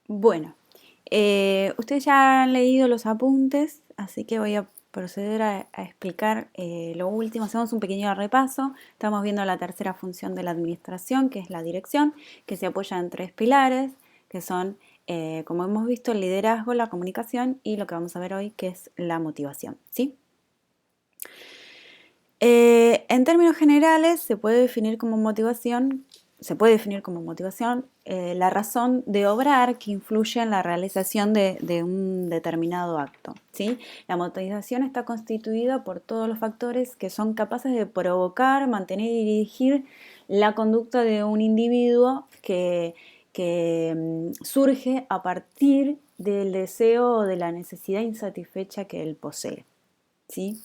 Bueno, ustedes ya han leído los apuntes, así que voy a proceder a explicar lo último. Hacemos un pequeño repaso. Estamos viendo la tercera función de la administración, que es la dirección, que se apoya en tres pilares, que son, como hemos visto, el liderazgo, la comunicación y lo que vamos a ver hoy, que es la motivación, ¿sí? En términos generales, se puede definir como motivación la razón de obrar que influye en la realización de un determinado acto, ¿sí? La motivación está constituida por todos los factores que son capaces de provocar, mantener y dirigir la conducta de un individuo que surge a partir del deseo o de la necesidad insatisfecha que él posee, ¿sí?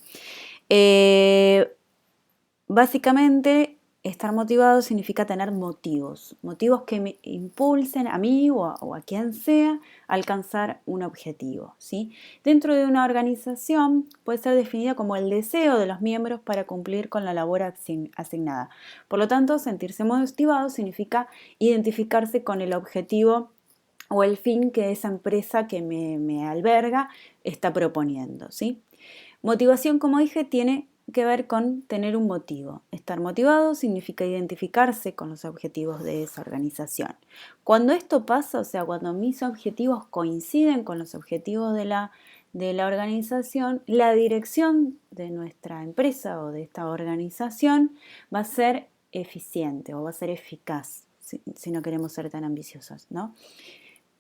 Eh, Básicamente, estar motivado significa tener motivos, motivos que me impulsen a mí o a quien sea a alcanzar un objetivo, ¿sí? Dentro de una organización puede ser definida como el deseo de los miembros para cumplir con la labor asignada. Por lo tanto, sentirse motivado significa identificarse con el objetivo o el fin que esa empresa que me alberga está proponiendo, ¿sí? Motivación, como dije, tiene que ver con tener un motivo. Estar motivado significa identificarse con los objetivos de esa organización. Cuando esto pasa, o sea, cuando mis objetivos coinciden con los objetivos de la organización, la dirección de nuestra empresa o de esta organización va a ser eficiente o va a ser eficaz, si no queremos ser tan ambiciosos, ¿no?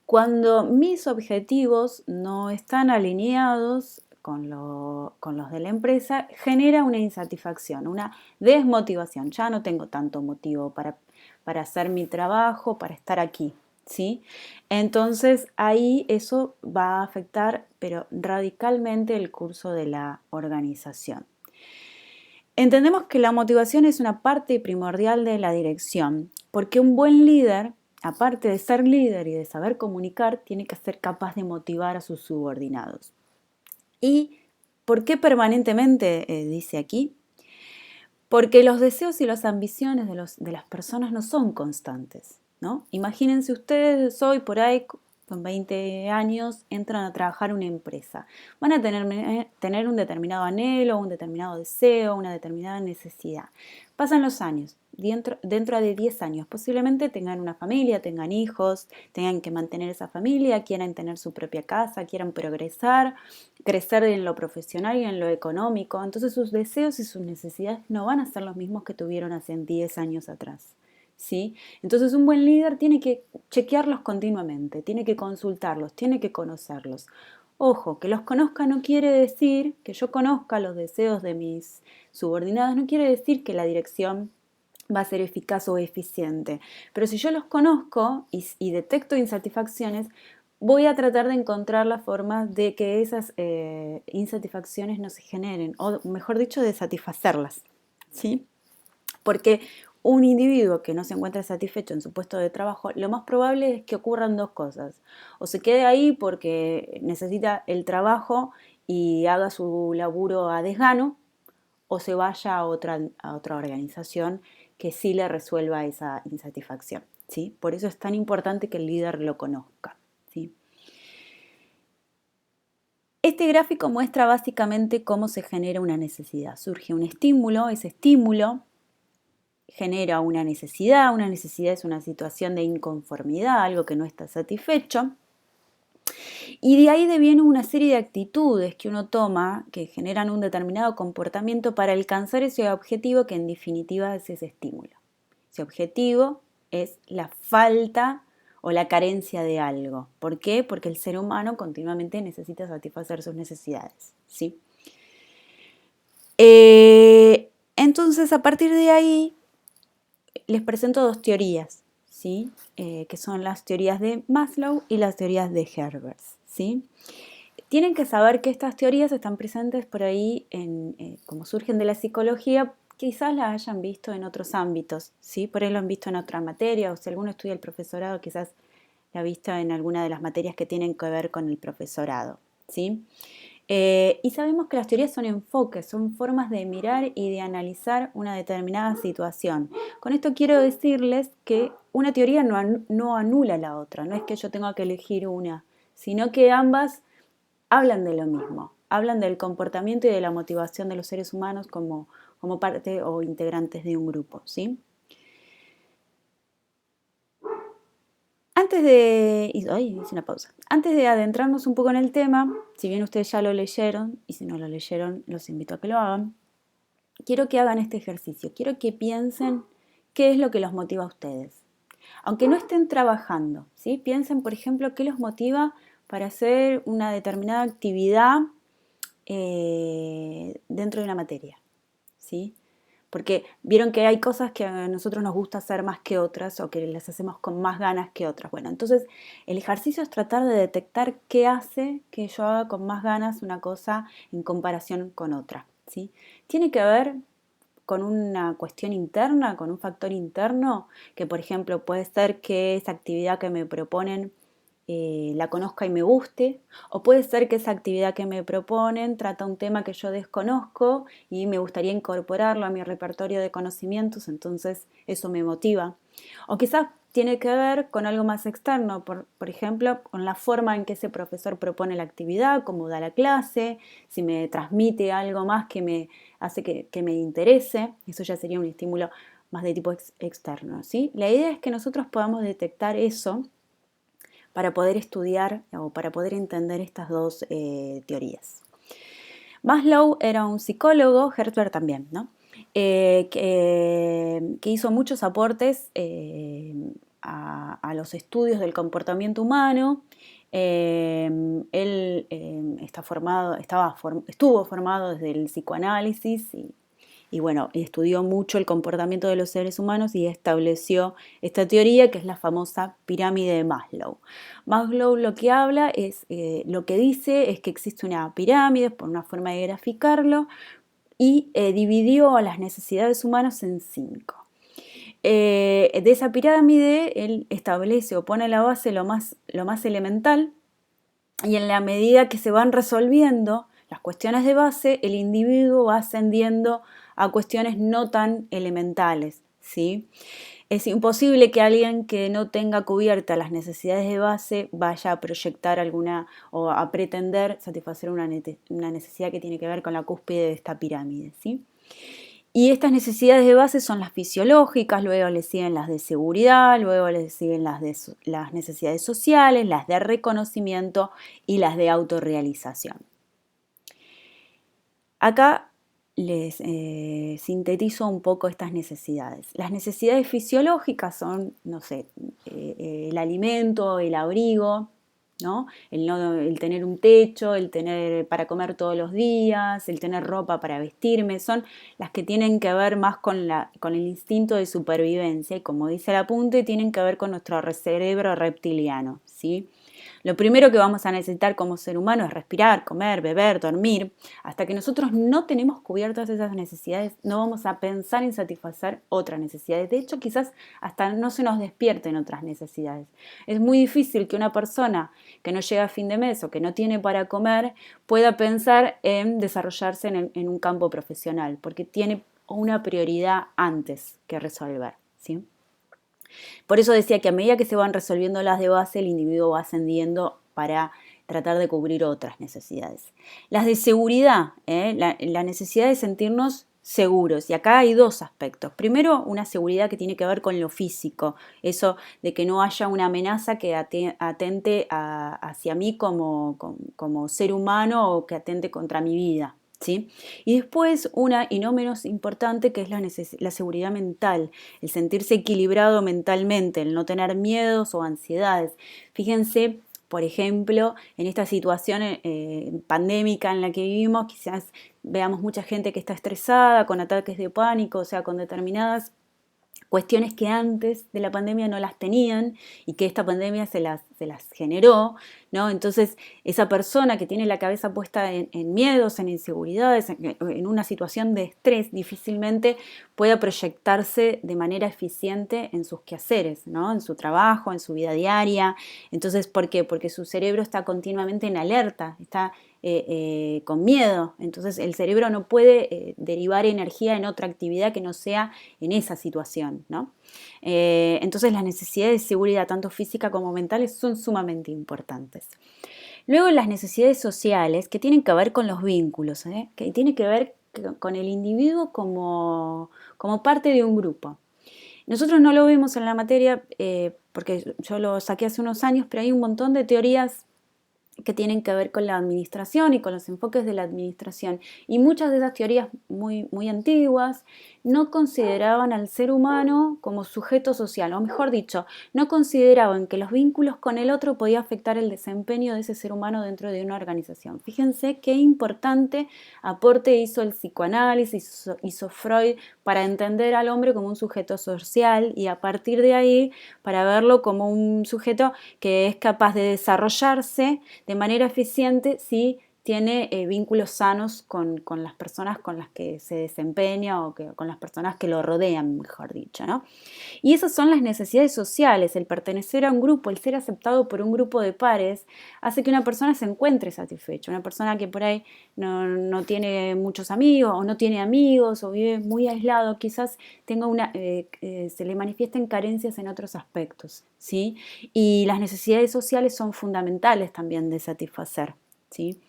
Cuando mis objetivos no están alineados con los de la empresa, genera una insatisfacción, una desmotivación. Ya no tengo tanto motivo para hacer mi trabajo, para estar aquí, ¿sí? Entonces ahí eso va a afectar, pero radicalmente, el curso de la organización. Entendemos que la motivación es una parte primordial de la dirección, porque un buen líder, aparte de ser líder y de saber comunicar, tiene que ser capaz de motivar a sus subordinados. ¿Y por qué permanentemente, dice aquí? Porque los deseos y las ambiciones de las personas no son constantes, ¿no? Imagínense ustedes hoy por ahí con 20 años entran a trabajar en una empresa. Van a tener un determinado anhelo, un determinado deseo, una determinada necesidad. Pasan los años, dentro de 10 años posiblemente tengan una familia, tengan hijos, tengan que mantener esa familia, quieran tener su propia casa, quieran progresar, crecer en lo profesional y en lo económico. Entonces sus deseos y sus necesidades no van a ser los mismos que tuvieron hace 10 años atrás, ¿sí? Entonces un buen líder tiene que chequearlos continuamente, tiene que consultarlos, tiene que conocerlos. Ojo, que los conozca no quiere decir, que yo conozca los deseos de mis subordinados, no quiere decir que la dirección va a ser eficaz o eficiente. Pero si yo los conozco y detecto insatisfacciones, voy a tratar de encontrar la forma de que esas insatisfacciones no se generen, o mejor dicho, de satisfacerlas, ¿sí? Porque un individuo que no se encuentra satisfecho en su puesto de trabajo, lo más probable es que ocurran dos cosas. O se quede ahí porque necesita el trabajo y haga su laburo a desgano, o se vaya a otra organización que sí le resuelva esa insatisfacción, ¿sí? Por eso es tan importante que el líder lo conozca, ¿sí? Este gráfico muestra básicamente cómo se genera una necesidad. Surge un estímulo, ese estímulo genera una necesidad es una situación de inconformidad, algo que no está satisfecho, y de ahí deviene una serie de actitudes que uno toma que generan un determinado comportamiento para alcanzar ese objetivo que en definitiva es ese estímulo. Ese objetivo es la falta o la carencia de algo. ¿Por qué? Porque el ser humano continuamente necesita satisfacer sus necesidades, ¿sí? Entonces, a partir de ahí, les presento dos teorías, ¿sí? Que son las teorías de Maslow y las teorías de Herbert, ¿sí? Tienen que saber que estas teorías están presentes por ahí, como surgen de la psicología, quizás las hayan visto en otros ámbitos, ¿sí? Por ahí lo han visto en otra materia, o si alguno estudia el profesorado, quizás la ha visto en alguna de las materias que tienen que ver con el profesorado, ¿sí? Y sabemos que las teorías son enfoques, son formas de mirar y de analizar una determinada situación. Con esto quiero decirles que una teoría no anula la otra, no es que yo tenga que elegir una, sino que ambas hablan de lo mismo, hablan del comportamiento y de la motivación de los seres humanos como parte o integrantes de un grupo, ¿sí? Hice una pausa. Antes de adentrarnos un poco en el tema, si bien ustedes ya lo leyeron, y si no lo leyeron, los invito a que lo hagan, quiero que hagan este ejercicio, quiero que piensen qué es lo que los motiva a ustedes. Aunque no estén trabajando, ¿sí? Piensen, por ejemplo, qué los motiva para hacer una determinada actividad dentro de una materia, ¿sí? Porque vieron que hay cosas que a nosotros nos gusta hacer más que otras o que las hacemos con más ganas que otras. Bueno, entonces el ejercicio es tratar de detectar qué hace que yo haga con más ganas una cosa en comparación con otra, ¿sí? Tiene que ver con una cuestión interna, con un factor interno, que por ejemplo puede ser que esa actividad que me proponen la conozca y me guste, o puede ser que esa actividad que me proponen trata un tema que yo desconozco y me gustaría incorporarlo a mi repertorio de conocimientos, entonces eso me motiva. O quizás tiene que ver con algo más externo, por ejemplo, con la forma en que ese profesor propone la actividad, cómo da la clase, si me transmite algo más que me hace que me interese, eso ya sería un estímulo más de tipo externo, ¿sí? La idea es que nosotros podamos detectar eso para poder estudiar o para poder entender estas dos teorías. Maslow era un psicólogo, Herzberg también, ¿no? Que hizo muchos aportes a los estudios del comportamiento humano. Él estuvo formado desde el psicoanálisis y bueno, estudió mucho el comportamiento de los seres humanos y estableció esta teoría que es la famosa pirámide de Maslow. Maslow lo que habla es, lo que dice es que existe una pirámide, por una forma de graficarlo, y dividió a las necesidades humanas en 5. De esa pirámide él establece o pone a la base lo más elemental, y en la medida que se van resolviendo las cuestiones de base, el individuo va ascendiendo a cuestiones no tan elementales, ¿sí? Es imposible que alguien que no tenga cubiertas las necesidades de base vaya a proyectar alguna o a pretender satisfacer una necesidad que tiene que ver con la cúspide de esta pirámide, ¿sí? Y estas necesidades de base son las fisiológicas, luego le siguen las de seguridad, luego le siguen las necesidades sociales, las de reconocimiento y las de autorrealización. Acá les sintetizo un poco estas necesidades. Las necesidades fisiológicas son, no sé, el alimento, el abrigo, ¿no? El tener un techo, el tener para comer todos los días, el tener ropa para vestirme, son las que tienen que ver más con el instinto de supervivencia y como dice el apunte, tienen que ver con nuestro cerebro reptiliano, ¿sí? Lo primero que vamos a necesitar como ser humano es respirar, comer, beber, dormir. Hasta que nosotros no tenemos cubiertas esas necesidades, no vamos a pensar en satisfacer otras necesidades. De hecho, quizás hasta no se nos despierten otras necesidades. Es muy difícil que una persona que no llega a fin de mes o que no tiene para comer pueda pensar en desarrollarse en un campo profesional, porque tiene una prioridad antes que resolver, ¿sí? Por eso decía que a medida que se van resolviendo las de base, el individuo va ascendiendo para tratar de cubrir otras necesidades. Las de seguridad, la necesidad de sentirnos seguros. Y acá hay dos aspectos. Primero, una seguridad que tiene que ver con lo físico, eso de que no haya una amenaza que atente hacia mí como ser humano o que atente contra mi vida. ¿Sí? Y después una, y no menos importante, que es la seguridad mental, el sentirse equilibrado mentalmente, el no tener miedos o ansiedades. Fíjense, por ejemplo, en esta situación pandémica en la que vivimos, quizás veamos mucha gente que está estresada, con ataques de pánico, o sea, con determinadas cuestiones que antes de la pandemia no las tenían y que esta pandemia se se las generó, ¿no? Entonces, esa persona que tiene la cabeza puesta en miedos, en inseguridades, en una situación de estrés, difícilmente pueda proyectarse de manera eficiente en sus quehaceres, ¿no? En su trabajo, en su vida diaria. Entonces, ¿por qué? Porque su cerebro está continuamente en alerta, está con miedo. Entonces el cerebro no puede derivar energía en otra actividad que no sea en esa situación, ¿no? Entonces las necesidades de seguridad, tanto física como mentales, son sumamente importantes. Luego las necesidades sociales, que tienen que ver con los vínculos, que tienen que ver con el individuo como parte de un grupo. Nosotros no lo vimos en la materia porque yo lo saqué hace unos años, pero hay un montón de teorías que tienen que ver con la administración y con los enfoques de la administración. Y muchas de esas teorías muy antiguas no consideraban al ser humano como sujeto social, o mejor dicho, no consideraban que los vínculos con el otro podían afectar el desempeño de ese ser humano dentro de una organización. Fíjense qué importante aporte hizo el psicoanálisis, hizo Freud para entender al hombre como un sujeto social y a partir de ahí para verlo como un sujeto que es capaz de desarrollarse de manera eficiente si tiene vínculos sanos con las personas con las que se desempeña o con las personas que lo rodean, mejor dicho, ¿no? Y esas son las necesidades sociales, el pertenecer a un grupo, el ser aceptado por un grupo de pares, hace que una persona se encuentre satisfecha. Una persona que por ahí no tiene muchos amigos o no tiene amigos o vive muy aislado, quizás tenga se le manifiesten carencias en otros aspectos, ¿sí? Y las necesidades sociales son fundamentales también de satisfacer, ¿sí?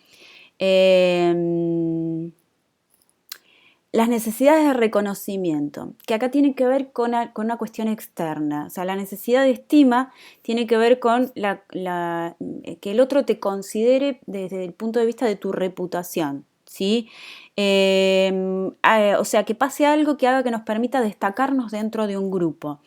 Las necesidades de reconocimiento, que acá tienen que ver con una cuestión externa. O sea, la necesidad de estima tiene que ver con que el otro te considere desde el punto de vista de tu reputación, ¿sí? O sea, que pase algo que haga que nos permita destacarnos dentro de un grupo.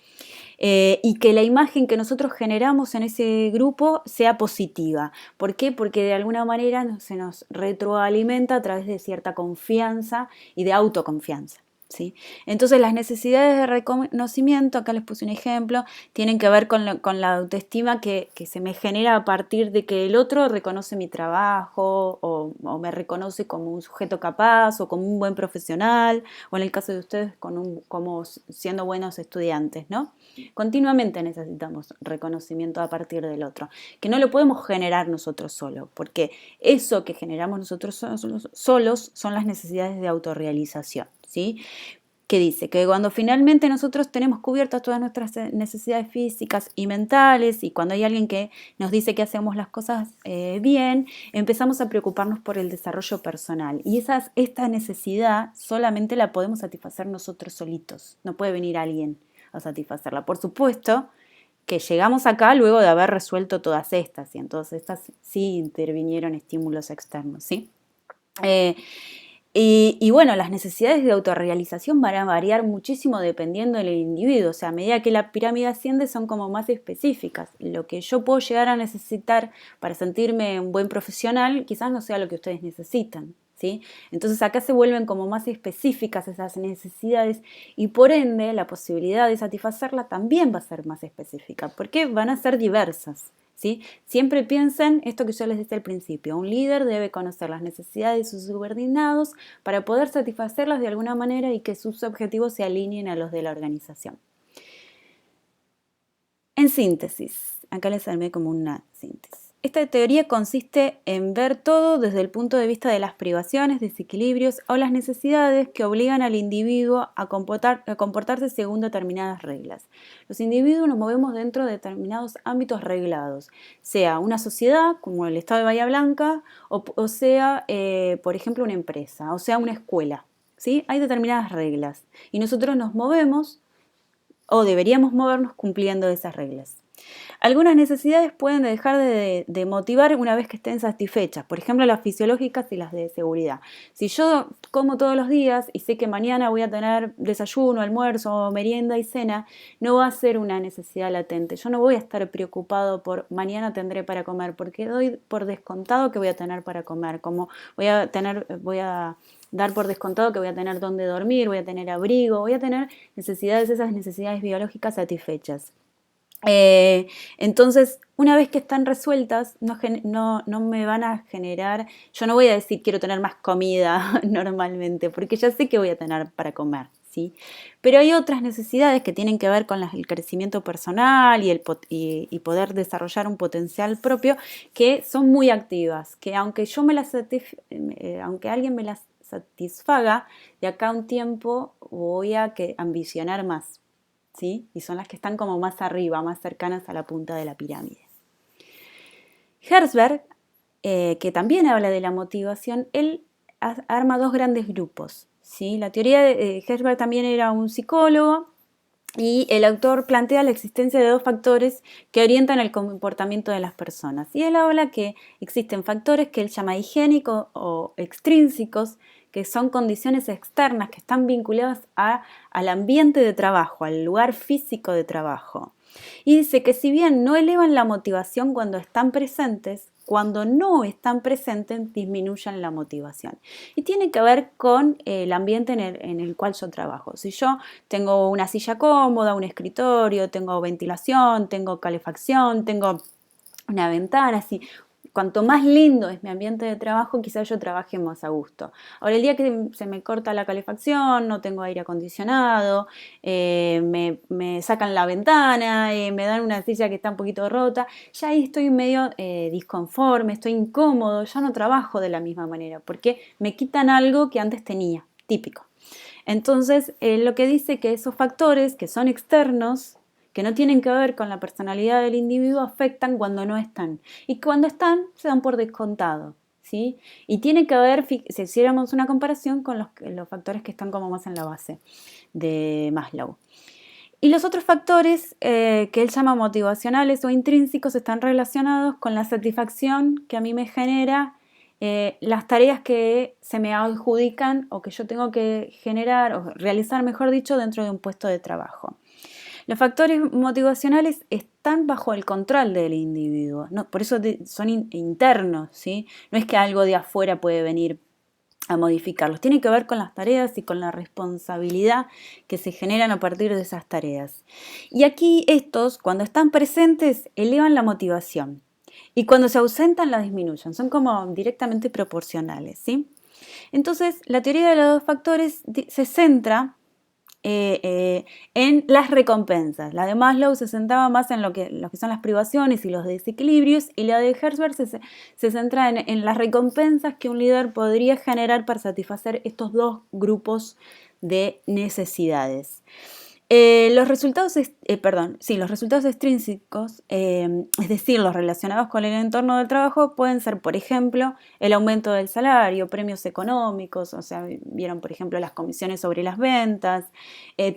Y que la imagen que nosotros generamos en ese grupo sea positiva. ¿Por qué? Porque de alguna manera se nos retroalimenta a través de cierta confianza y de autoconfianza, ¿sí? Entonces las necesidades de reconocimiento, acá les puse un ejemplo, tienen que ver con la autoestima que se me genera a partir de que el otro reconoce mi trabajo o me reconoce como un sujeto capaz o como un buen profesional o en el caso de ustedes como siendo buenos estudiantes, ¿no? Continuamente necesitamos reconocimiento a partir del otro, que no lo podemos generar nosotros solos, porque eso que generamos nosotros solos son las necesidades de autorrealización, ¿sí? Que dice que cuando finalmente nosotros tenemos cubiertas todas nuestras necesidades físicas y mentales y cuando hay alguien que nos dice que hacemos las cosas bien, empezamos a preocuparnos por el desarrollo personal y esta necesidad solamente la podemos satisfacer nosotros solitos, no puede venir alguien a satisfacerla. Por supuesto que llegamos acá luego de haber resuelto todas estas y en todas estas sí intervinieron estímulos externos, ¿sí? Y bueno, las necesidades de autorrealización van a variar muchísimo dependiendo del individuo, o sea, a medida que la pirámide asciende son como más específicas. Lo que yo puedo llegar a necesitar para sentirme un buen profesional quizás no sea lo que ustedes necesitan, ¿sí? Entonces acá se vuelven como más específicas esas necesidades y por ende la posibilidad de satisfacerla también va a ser más específica, porque van a ser diversas. ¿Sí? Siempre piensen esto que yo les decía al principio, un líder debe conocer las necesidades de sus subordinados para poder satisfacerlas de alguna manera y que sus objetivos se alineen a los de la organización. En síntesis, acá les armé como una síntesis. Esta teoría consiste en ver todo desde el punto de vista de las privaciones, desequilibrios o las necesidades que obligan al individuo a comportarse según determinadas reglas. Los individuos nos movemos dentro de determinados ámbitos reglados, sea una sociedad como el Estado de Bahía Blanca o sea, por ejemplo, una empresa o sea una escuela, ¿sí? Hay determinadas reglas y nosotros nos movemos o deberíamos movernos cumpliendo esas reglas. Algunas necesidades pueden dejar de motivar una vez que estén satisfechas, por ejemplo las fisiológicas y las de seguridad. Si yo como todos los días y sé que mañana voy a tener desayuno, almuerzo, merienda y cena, no va a ser una necesidad latente. Yo no voy a estar preocupado por mañana tendré para comer, porque doy por descontado que voy a tener para comer, como voy a dar por descontado que voy a tener dónde dormir, voy a tener abrigo, voy a tener esas necesidades biológicas satisfechas. Eh, entonces, una vez que están resueltas, no me van a generar, yo no voy a decir quiero tener más comida normalmente, porque ya sé que voy a tener para comer, ¿sí? Pero hay otras necesidades que tienen que ver con el crecimiento personal y poder desarrollar un potencial propio que son muy activas, que aunque aunque alguien me las satisfaga, de acá a un tiempo voy a ambicionar más. ¿Sí? Y son las que están como más arriba, más cercanas a la punta de la pirámide. Herzberg, que también habla de la motivación, él arma dos grandes grupos. ¿Sí? La teoría de Herzberg también era un psicólogo y el autor plantea la existencia de dos factores que orientan el comportamiento de las personas. Y él habla que existen factores que él llama higiénicos o extrínsecos, que son condiciones externas que están vinculadas al ambiente de trabajo, al lugar físico de trabajo. Y dice que si bien no elevan la motivación cuando están presentes, cuando no están presentes disminuyen la motivación. Y tiene que ver con el ambiente en el cual yo trabajo. Si yo tengo una silla cómoda, un escritorio, tengo ventilación, tengo calefacción, tengo una ventana, así. Cuanto más lindo es mi ambiente de trabajo, quizás yo trabaje más a gusto. Ahora, el día que se me corta la calefacción, no tengo aire acondicionado, me sacan la ventana, me dan una silla que está un poquito rota, ya ahí estoy medio disconforme, estoy incómodo, ya no trabajo de la misma manera, porque me quitan algo que antes tenía, típico. Entonces, lo que dice que esos factores que son externos, que no tienen que ver con la personalidad del individuo, afectan cuando no están. Y cuando están, se dan por descontado. ¿Sí? Y tiene que ver, si hiciéramos una comparación con los factores que están como más en la base de Maslow. Y los otros factores que él llama motivacionales o intrínsecos están relacionados con la satisfacción que a mí me genera las tareas que se me adjudican o que yo tengo que generar o realizar, mejor dicho, dentro de un puesto de trabajo. Los factores motivacionales están bajo el control del individuo, ¿no? Por eso son internos, ¿sí? No es que algo de afuera puede venir a modificarlos. Tiene que ver con las tareas y con la responsabilidad que se generan a partir de esas tareas. Y aquí estos, cuando están presentes, elevan la motivación. Y cuando se ausentan, la disminuyen. Son como directamente proporcionales, ¿sí? Entonces, la teoría de los dos factores se centra en las recompensas. La de Maslow se centraba más en lo que son las privaciones y los desequilibrios, y la de Herzberg se centra en las recompensas que un líder podría generar para satisfacer estos dos grupos de necesidades. Los resultados extrínsecos, es decir, los relacionados con el entorno del trabajo, pueden ser, por ejemplo, el aumento del salario, premios económicos, o sea, vieron, por ejemplo, las comisiones sobre las ventas,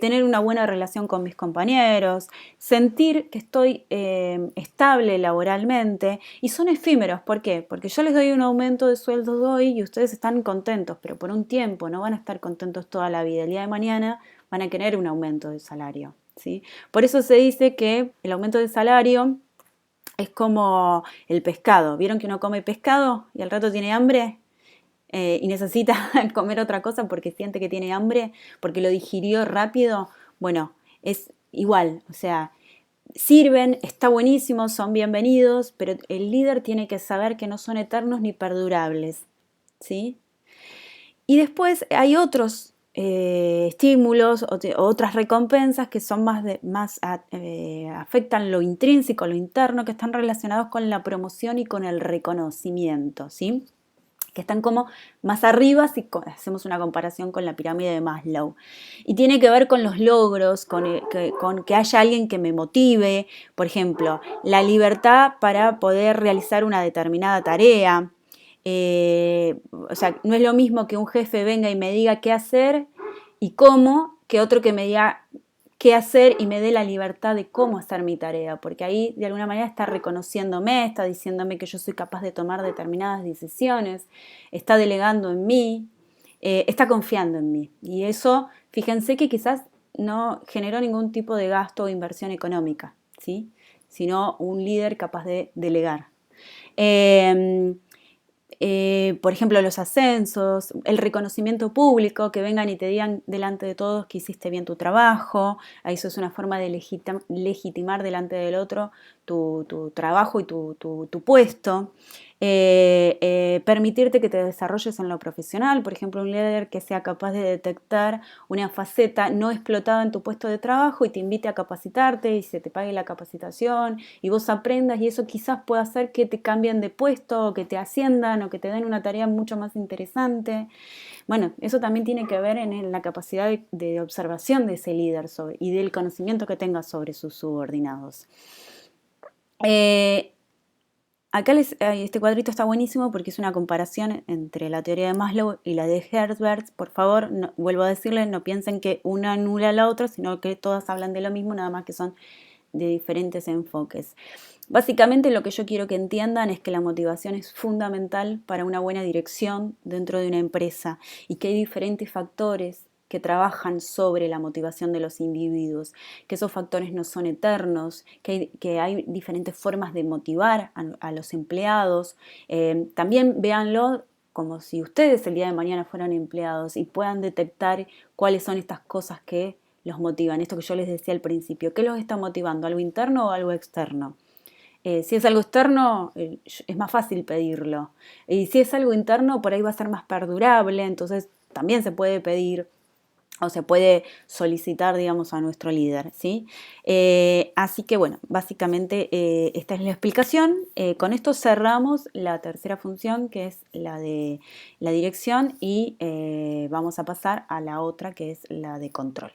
tener una buena relación con mis compañeros, sentir que estoy estable laboralmente, y son efímeros. ¿Por qué? Porque yo les doy un aumento de sueldo hoy y ustedes están contentos, pero por un tiempo, no van a estar contentos toda la vida. El día de mañana van a querer un aumento de salario, ¿sí? Por eso se dice que el aumento de salario es como el pescado. ¿Vieron que uno come pescado y al rato tiene hambre? Y necesita comer otra cosa porque siente que tiene hambre, porque lo digirió rápido. Bueno, es igual, o sea, sirven, está buenísimo, son bienvenidos, pero el líder tiene que saber que no son eternos ni perdurables, ¿sí? Y después hay otros estímulos, otras recompensas que son afectan lo intrínseco, lo interno, que están relacionados con la promoción y con el reconocimiento, ¿sí? Que están como más arriba si hacemos una comparación con la pirámide de Maslow. Y tiene que ver con los logros, con que haya alguien que me motive, por ejemplo, la libertad para poder realizar una determinada tarea. O sea, no es lo mismo que un jefe venga y me diga qué hacer y cómo, que otro que me diga qué hacer y me dé la libertad de cómo hacer mi tarea, porque ahí de alguna manera está reconociéndome, está diciéndome que yo soy capaz de tomar determinadas decisiones, está delegando en mí, está confiando en mí. Y eso, fíjense que quizás no generó ningún tipo de gasto o inversión económica, ¿sí? Sino un líder capaz de delegar. Por ejemplo, los ascensos, el reconocimiento público, que vengan y te digan delante de todos que hiciste bien tu trabajo. Ahí eso es una forma de legitimar delante del otro tu trabajo y tu puesto. Permitirte que te desarrolles en lo profesional, por ejemplo, un líder que sea capaz de detectar una faceta no explotada en tu puesto de trabajo y te invite a capacitarte y se te pague la capacitación y vos aprendas, y eso quizás pueda hacer que te cambien de puesto o que te asciendan o que te den una tarea mucho más interesante. Bueno, eso también tiene que ver en la capacidad de observación de ese líder y del conocimiento que tenga sobre sus subordinados. Eh, Acá este cuadrito está buenísimo porque es una comparación entre la teoría de Maslow y la de Herzberg. Por favor, vuelvo a decirles, no piensen que una anula a la otra, sino que todas hablan de lo mismo, nada más que son de diferentes enfoques. Básicamente lo que yo quiero que entiendan es que la motivación es fundamental para una buena dirección dentro de una empresa y que hay diferentes factores que trabajan sobre la motivación de los individuos, que esos factores no son eternos, que hay diferentes formas de motivar a los empleados. También véanlo como si ustedes el día de mañana fueran empleados y puedan detectar cuáles son estas cosas que los motivan. Esto que yo les decía al principio, ¿qué los está motivando? ¿Algo interno o algo externo? Si es algo externo, es más fácil pedirlo. Y si es algo interno, por ahí va a ser más perdurable, entonces también se puede pedir o se puede solicitar, digamos, a nuestro líder, ¿sí? Así que, bueno, básicamente esta es la explicación. Con esto cerramos la tercera función, que es la de la dirección, y vamos a pasar a la otra, que es la de control.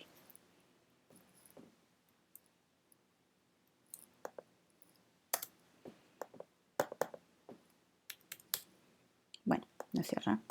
Bueno, no cierra.